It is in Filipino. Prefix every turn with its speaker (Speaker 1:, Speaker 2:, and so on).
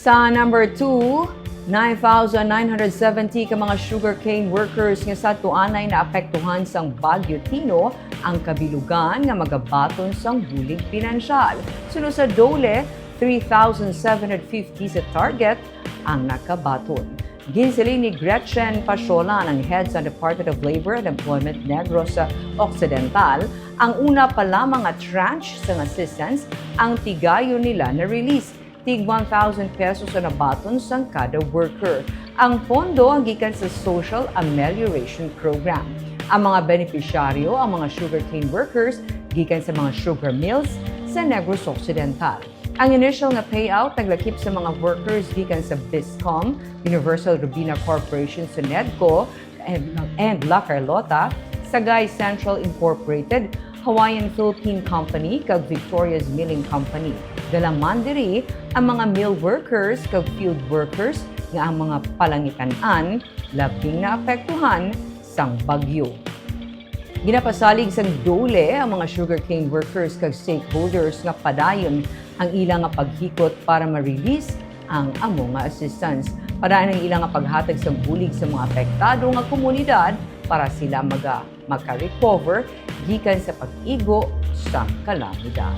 Speaker 1: Sa number 2, 9,970 ka mga sugarcane workers nga sa tuanay na apektuhan sang Bagyo Tino ang kabilugan nga magabaton sang bulig pinansyal. Sunod sa DOLE, 3,750 sa target ang nakabaton. Ginsiling ni Gretchen Pasiolan, ang head sa Department of Labor and Employment Negros Occidental, ang una pa lamang at tranche sa assistance ang tigayo nila na release. Tig 1,000 pesos na nabaton sang kada worker. Ang pondo ang gikan sa Social Amelioration Program. Ang mga benepisyaryo, ang mga sugarcane workers, gikan sa mga sugar mills sa Negros Occidental. Ang initial na payout naglakip sa mga workers gikan sa Biscom, Universal Robina Corporation sa NEDCO, and La Carlota, Sagay Central Incorporated, Hawaiian Philippine Company, kag Victoria's Milling Company. Dalang mandiri ang mga mill workers kag field workers nga ang mga palangitan-an labing naapektuhan sang bagyo. Ginapasalig sang DOLE ang mga sugarcane workers kag stakeholders nga padayon ang ilang nga paghikot para ma-release ang amo nga assistance. Padayon ang ilang nga paghatag sang bulig sa mga apektado nga komunidad para sila maka-recover gikan sa pag-igo sa kalamidad.